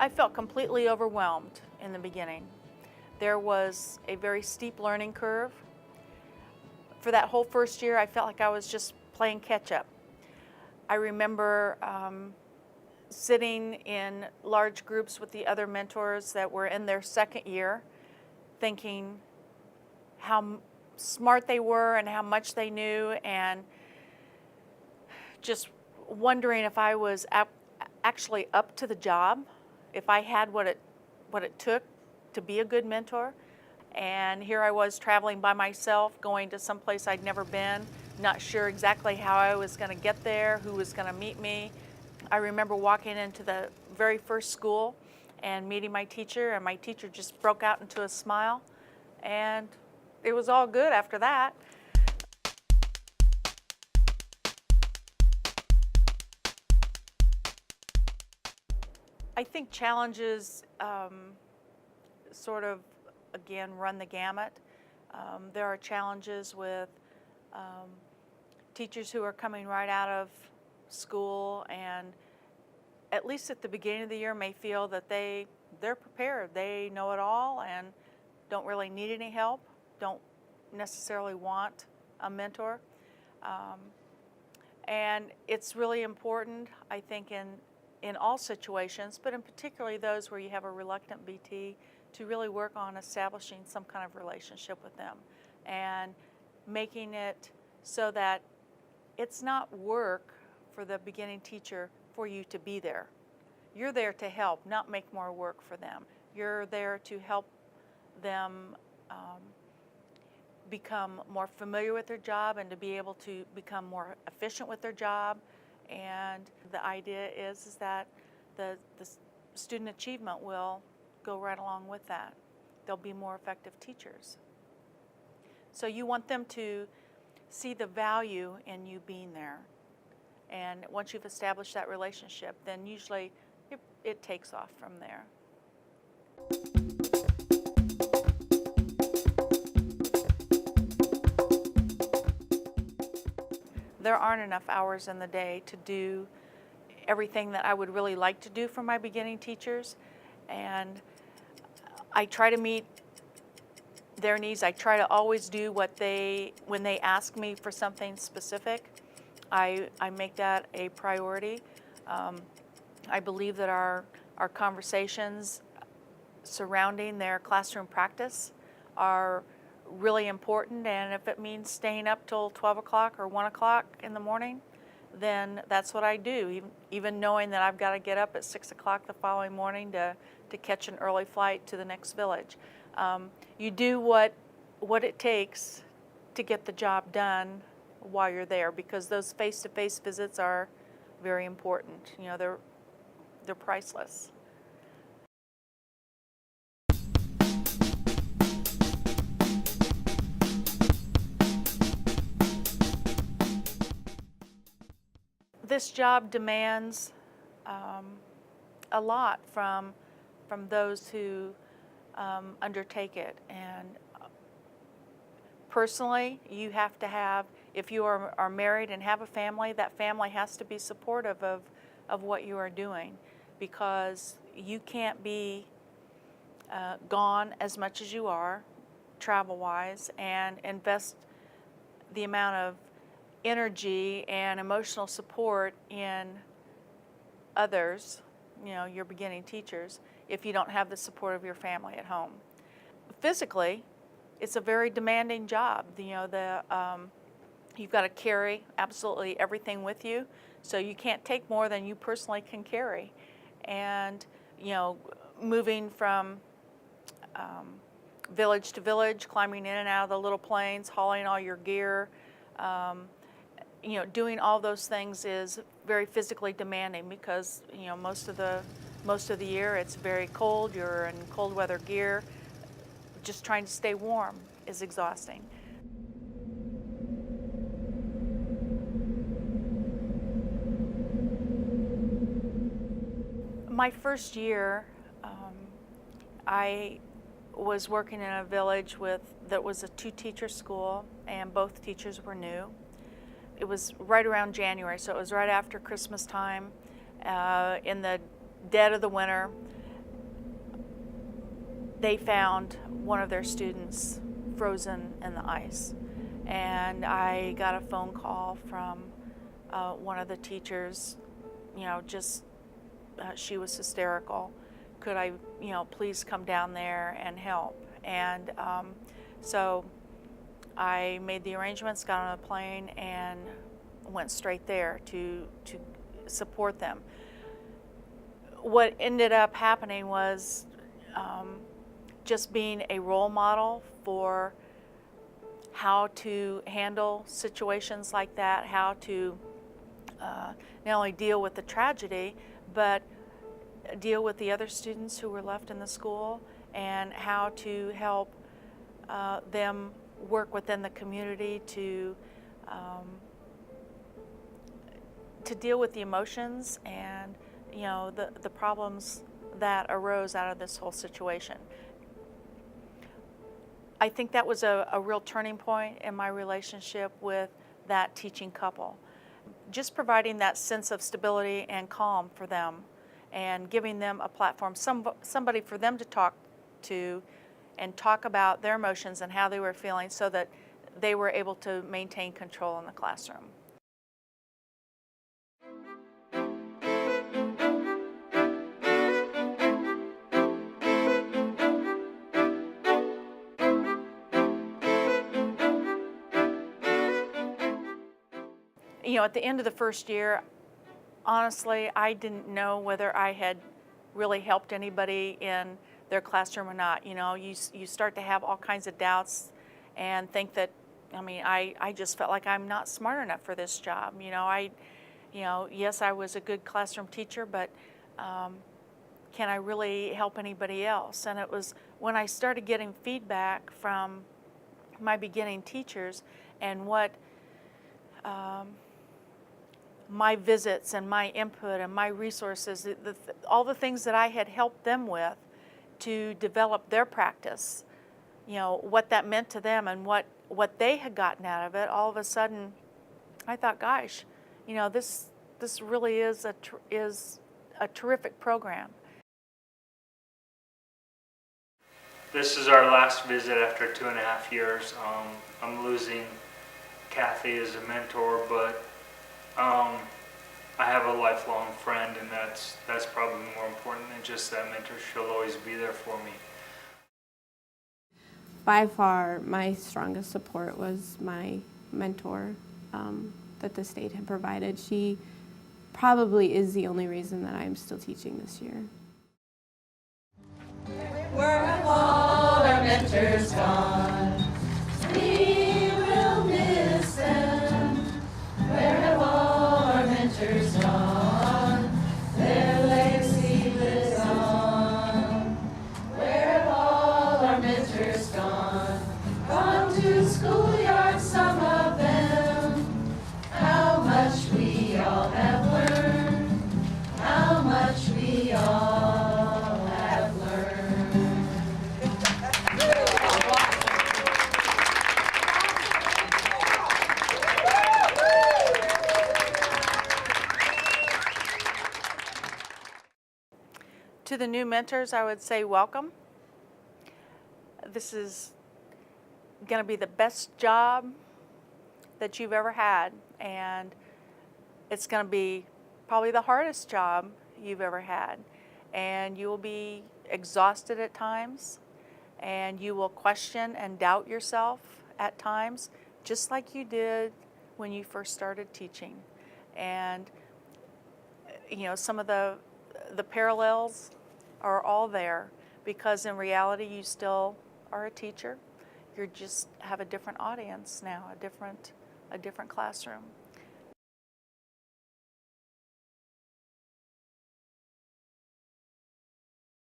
I felt completely overwhelmed in the beginning. There was a very steep learning curve. For that whole first year, I felt like I was just playing catch up. I remember sitting in large groups with the other mentors that were in their second year, thinking how smart they were and how much they knew, and just wondering if I was actually up to the job, if I had what it took to be a good mentor. And here I was traveling by myself, going to some place I'd never been, not sure exactly how I was going to get there, who was going to meet me. I remember walking into the very first school and meeting my teacher, and my teacher just broke out into a smile, and it was all good after that. I think challenges sort of, again, run the gamut. There are challenges with teachers who are coming right out of school and, at least at the beginning of the year, may feel that they're prepared. They know it all and don't really need any help, don't necessarily want a mentor. And it's really important, I think, in all situations, but in particularly those where you have a reluctant BT, to really work on establishing some kind of relationship with them and making it so that it's not work for the beginning teacher for you to be there. You're there to help, not make more work for them. You're there to help them become more familiar with their job and to be able to become more efficient with their job. And the idea is that the student achievement will go right along with that. They'll be more effective teachers. So you want them to see the value in you being there. And once you've established that relationship, then usually it takes off from there. There aren't enough hours in the day to do everything that I would really like to do for my beginning teachers. And I try to meet their needs. I try to always do when they ask me for something specific, I make that a priority. I believe that our conversations surrounding their classroom practice are really important, and if it means staying up till 12 o'clock or 1 o'clock in the morning, then that's what I do, even knowing that I've got to get up at 6 o'clock the following morning to catch an early flight to the next village. You do what it takes to get the job done while you're there, because those face-to-face visits are very important. You know, they're priceless. This job demands a lot from those who undertake it. And personally, you have to have, if you are married and have a family, that family has to be supportive of what you are doing, because you can't be gone as much as you are, travel-wise, and invest the amount of energy and emotional support in others, you know, your beginning teachers, if you don't have the support of your family at home. Physically, it's a very demanding job. You know, you've got to carry absolutely everything with you, so you can't take more than you personally can carry. And, you know, moving from village to village, climbing in and out of the little planes, hauling all your gear, you know, doing all those things is very physically demanding, because, you know, most of the year it's very cold. You're in cold weather gear. Just trying to stay warm is exhausting. My first year, I was working in a village that was a 2-teacher school, and both teachers were new. It was right around January, so it was right after Christmas time, in the dead of the winter. they found one of their students frozen in the ice. And I got a phone call from one of the teachers, she was hysterical. Could I, please come down there and help? And so I made the arrangements, got on a plane, and went straight there to support them. What ended up happening was just being a role model for how to handle situations like that, how to not only deal with the tragedy, but deal with the other students who were left in the school, and how to help them work within the community to deal with the emotions and the problems that arose out of this whole situation. I think that was a real turning point in my relationship with that teaching couple. Just providing that sense of stability and calm for them, and giving them a platform, somebody for them to talk to and talk about their emotions and how they were feeling, so that they were able to maintain control in the classroom. At the end of the first year, honestly, I didn't know whether I had really helped anybody in their classroom or not. You start to have all kinds of doubts and think that, I just felt like I'm not smart enough for this job. Yes, I was a good classroom teacher, but can I really help anybody else? And it was when I started getting feedback from my beginning teachers and what my visits and my input and my resources, all the things that I had helped them with to develop their practice, what that meant to them and what they had gotten out of it. All of a sudden, I thought, gosh, this really is a terrific program. This is our last visit after 2.5 years. I'm losing Kathy as a mentor, but I have a lifelong friend, and that's probably more important than just that mentor. She'll always be there for me. By far, my strongest support was my mentor that the state had provided. She probably is the only reason that I'm still teaching this year. Where have all our mentors gone? We will miss them. Where have all our mentors gone? Their legacy lives on. Where have all our mentors gone? Gone to schoolyard, some of them. How much we all have learned. How much we all have learned. To the new mentors, I would say welcome. This is going to be the best job that you've ever had, and it's going to be probably the hardest job you've ever had. And you will be exhausted at times, and you will question and doubt yourself at times, just like you did when you first started teaching. And some of the parallels are all there, because in reality you still are a teacher. You just have a different audience now, a different classroom.